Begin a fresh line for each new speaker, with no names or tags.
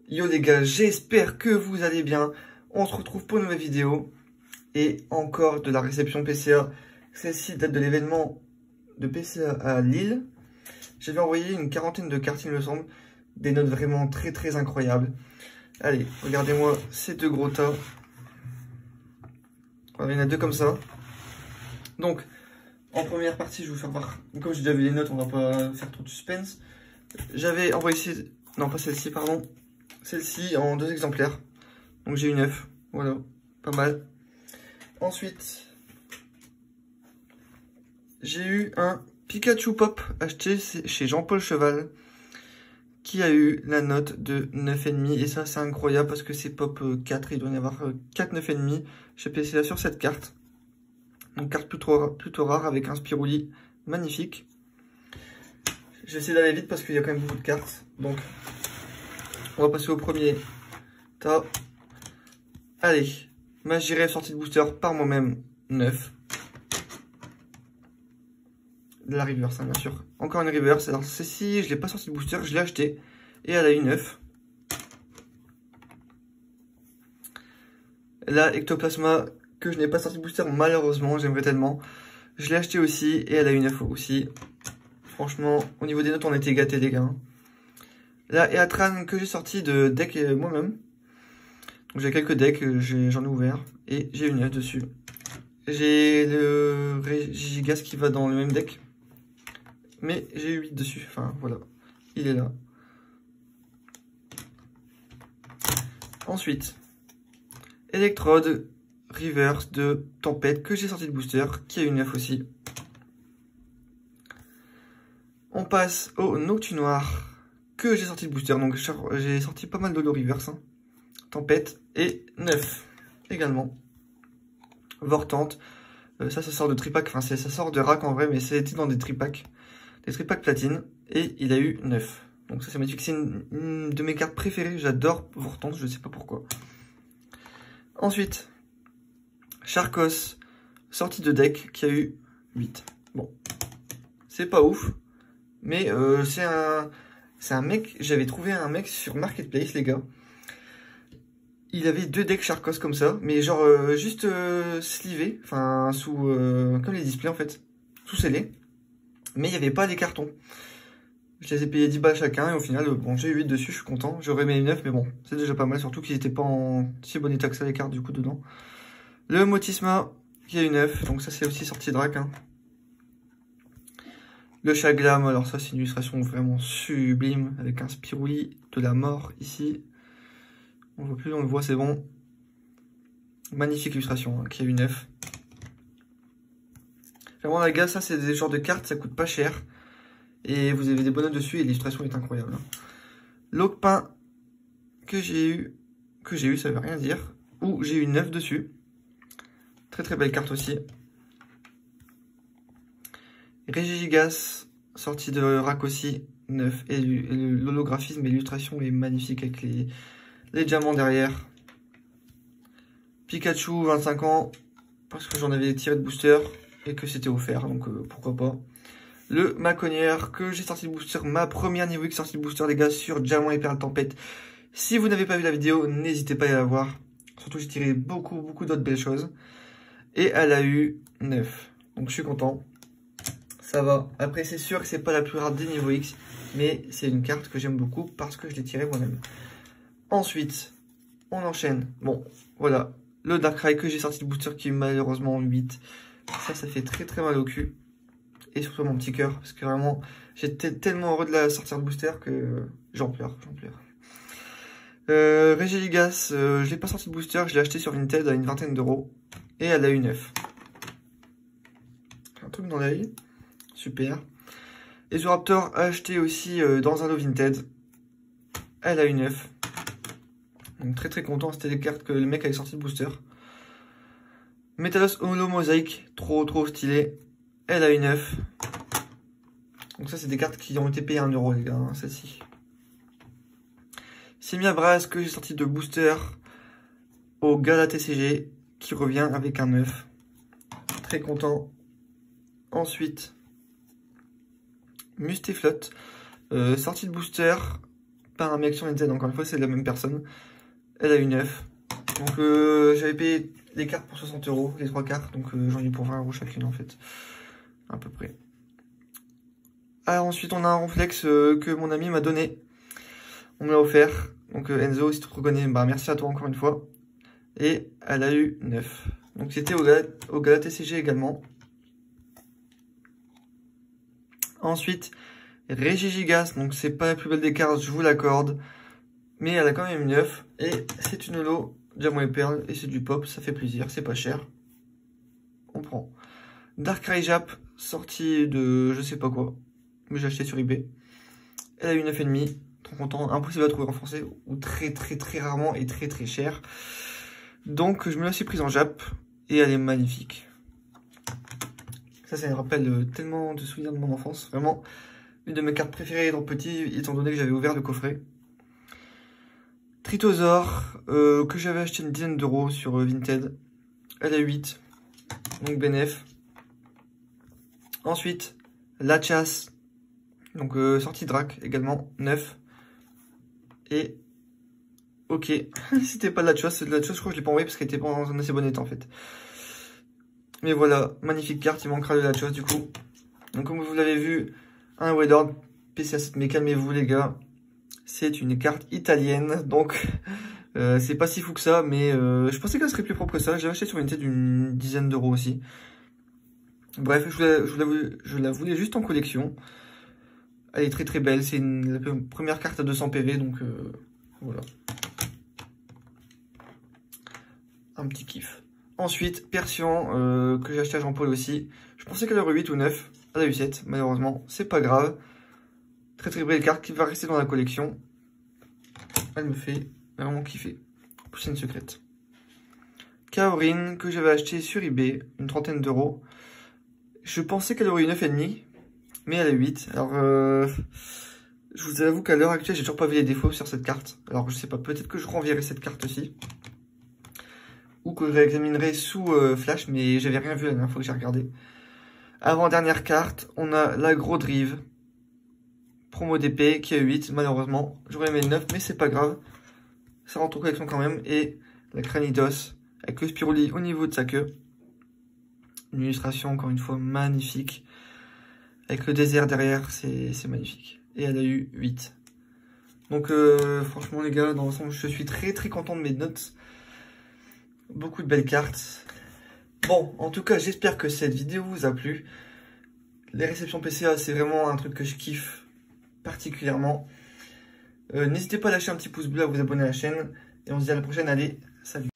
Yo les gars, j'espère que vous allez bien. On se retrouve pour une nouvelle vidéo. Et encore de la réception PCA. Celle-ci date de l'événement de PCA à Lille. J'avais envoyé une quarantaine de cartes, il me semble. Des notes vraiment très incroyables. Allez, regardez-moi ces deux gros tas. Voilà, il y en a deux comme ça. Donc, en première partie, je vais vous faire voir. Comme j'ai déjà vu les notes, on va pas faire trop de suspense. J'avais envoyé non, pas celle-ci, pardon. Celle-ci en 2 exemplaires. Donc j'ai eu 9. Voilà, pas mal. Ensuite, j'ai eu un Pikachu Pop acheté chez Jean-Paul Cheval, qui a eu la note de 9,5. Et ça, c'est incroyable parce que c'est Pop 4. Il doit y avoir 4 9,5. J'ai PCA sur cette carte. Donc carte plutôt rare avec un Spirouli magnifique. J'essaie d'aller vite parce qu'il y a quand même beaucoup de cartes. Donc, on va passer au premier tas. Allez, Magirel sortie de booster par moi-même, 9. De la reverse, hein, bien sûr. Encore une reverse. Alors, celle-ci, je ne l'ai pas sortie de booster, je l'ai achetée. Et elle a eu 9. La Ectoplasma, que je n'ai pas sortie de booster, malheureusement, j'aimerais tellement. Je l'ai achetée aussi, et elle a eu 9 aussi. Franchement, au niveau des notes, on était gâtés, les gars. La Eatran que j'ai sorti de deck moi-même. Donc j'ai quelques decks, j'en ai ouvert. Et j'ai une 9 dessus. J'ai le Regigigas qui va dans le même deck. Mais j'ai eu 8 dessus. Enfin voilà, il est là. Ensuite, Electrode Reverse de Tempête que j'ai sorti de booster. Qui a eu 9 aussi. On passe au Noctunoir que j'ai sorti de booster. Donc j'ai sorti pas mal de l'eau reverse. Hein. Tempête et 9 également. Vortante. Ça sort de tripack. Enfin, ça sort de rack en vrai, mais c'était dans des tripacks. Des tripacks platine. Et il a eu 9. Donc ça c'est magnifique. C'est une de mes cartes préférées. J'adore Vortante. Je sais pas pourquoi. Ensuite, Charcos. Sortie de deck qui a eu 8. Bon. C'est pas ouf. Mais c'est un mec, j'avais trouvé un mec sur Marketplace, les gars. Il avait 2 decks Charcos comme ça, mais genre juste slivé, enfin sous comme les displays en fait, sous scellé. Mais il n'y avait pas les cartons. Je les ai payés 10 balles chacun et au final, bon, j'ai eu 8 dessus, je suis content. J'aurais mis 9, mais bon, c'est déjà pas mal, surtout qu'ils n'étaient pas en si bon état que ça les cartes du coup dedans. Le Motisma qui a eu 9, donc ça c'est aussi sorti de rack. Hein. Le Chaglam, alors ça c'est une illustration vraiment sublime avec un Spirouli de la mort ici. On ne voit plus, on le voit, c'est bon. Magnifique illustration, hein, qui a eu 9. Vraiment les gars, ça c'est des genres de cartes, ça coûte pas cher. Et vous avez des bonnes notes dessus et l'illustration est incroyable. Hein. Logpin que j'ai eu, ça veut rien dire. Ou j'ai eu 9 dessus. Très belle carte aussi. Regigigas, sortie de rack aussi, 9. Et l'holographisme et l'illustration est magnifique avec les diamants derrière. Pikachu, 25 ans, parce que j'en avais tiré de booster et que c'était offert, donc pourquoi pas. Le Maconnière que j'ai sorti de booster, ma première niveau X sortie de booster, les gars, sur Diamant et Perle Tempête. Si vous n'avez pas vu la vidéo, n'hésitez pas à la voir. Surtout, j'ai tiré beaucoup d'autres belles choses. Et elle a eu 9. Donc je suis content. Ça va. Après, c'est sûr que c'est pas la plus rare des niveaux X, mais c'est une carte que j'aime beaucoup parce que je l'ai tirée moi-même. Ensuite, on enchaîne. Bon, voilà. Le Darkrai que j'ai sorti de booster qui est malheureusement 8. Ça fait très mal au cul. Et surtout mon petit cœur. Parce que vraiment, j'étais tellement heureux de la sortir de booster que j'en pleure. Regigigas, je l'ai pas sorti de booster. Je l'ai acheté sur Vinted à une vingtaine d'euros. Et elle a eu 9. Un truc dans l'œil. Super. Ezoraptor acheté aussi dans un lot Vinted. Elle a eu 9. Donc très content, c'était des cartes que le mec avait sorti de booster. Metalos Holo Mosaïque, trop stylé. Elle a eu 9. Donc ça c'est des cartes qui ont été payées 1 euro les gars, hein, celle-ci. Semiabras que j'ai sorti de booster au Gala TCG qui revient avec un 9. Très content. Ensuite, Mustiflot, sortie de booster pas un mec sur NZ, encore une fois, c'est la même personne. Elle a eu 9. Donc j'avais payé les cartes pour 60 €, les 3 cartes, donc j'en ai pour 20 € chacune en fait, à peu près. Alors ensuite on a un Ronflex que mon ami m'a donné, on me l'a offert, donc Enzo, si tu te reconnais, bah merci à toi encore une fois. Et elle a eu 9. Donc c'était au Gala TCG également. Ensuite, Regigigas, donc c'est pas la plus belle des cartes, je vous l'accorde. Mais elle a quand même 9. Et c'est une holo, diamant et perle, et c'est du pop, ça fait plaisir, c'est pas cher. On prend. Darkrai Jap, sortie de je sais pas quoi, mais j'ai acheté sur eBay. Elle a eu 9,5, trop content, impossible à trouver en français, ou très rarement et très cher. Donc je me la suis prise en Jap, et elle est magnifique. Ça me rappelle tellement de souvenirs de mon enfance, vraiment une de mes cartes préférées étant petit, étant donné que j'avais ouvert le coffret. Tritosaur, que j'avais acheté une dizaine d'euros sur Vinted. Elle a 8, donc bénéf. Ensuite, Lachas, donc sortie Drac également, 9. Et, ok, c'était pas Lachas, je crois que je l'ai pas envoyé parce qu'elle était pas dans un assez bon état en fait. Mais voilà, magnifique carte, il manquera de Lachas du coup. Donc comme vous l'avez vu, un Weathered PCA7, mais calmez-vous les gars. C'est une carte italienne, donc c'est pas si fou que ça, mais je pensais qu'elle serait plus propre que ça. J'ai acheté sur Vinted d'une dizaine d'euros aussi. Bref, je la voulais juste en collection. Elle est très belle, c'est la première carte à 200 PV, donc voilà. Un petit kiff. Ensuite, Persian, que j'ai acheté à Jean-Paul aussi. Je pensais qu'elle aurait 8 ou 9, elle a eu 7, malheureusement, c'est pas grave. Très belle carte qui va rester dans la collection. Elle me fait vraiment kiffer. Poussine secrète. Kaorin, que j'avais acheté sur eBay, une trentaine d'euros. Je pensais qu'elle aurait eu 9,5, mais elle a 8. Alors, je vous avoue qu'à l'heure actuelle, j'ai toujours pas vu les défauts sur cette carte. Alors, je sais pas, peut-être que je renverrai cette carte aussi. Ou que je réexaminerai sous flash, mais j'avais rien vu la dernière fois que j'ai regardé. Avant-dernière carte, on a l'Agro Drive. Promo d'épée qui a 8, malheureusement. J'aurais aimé 9, mais c'est pas grave. Ça rentre en collection quand même. Et la Cranidos, avec le Spiruli au niveau de sa queue. Une illustration, encore une fois, magnifique. Avec le désert derrière, c'est magnifique. Et elle a eu 8. Donc, franchement, les gars, dans l'ensemble, je suis très content de mes notes. Beaucoup de belles cartes. Bon, en tout cas, j'espère que cette vidéo vous a plu. Les réceptions PCA, c'est vraiment un truc que je kiffe particulièrement. N'hésitez pas à lâcher un petit pouce bleu, à vous abonner à la chaîne. Et on se dit à la prochaine. Allez, salut!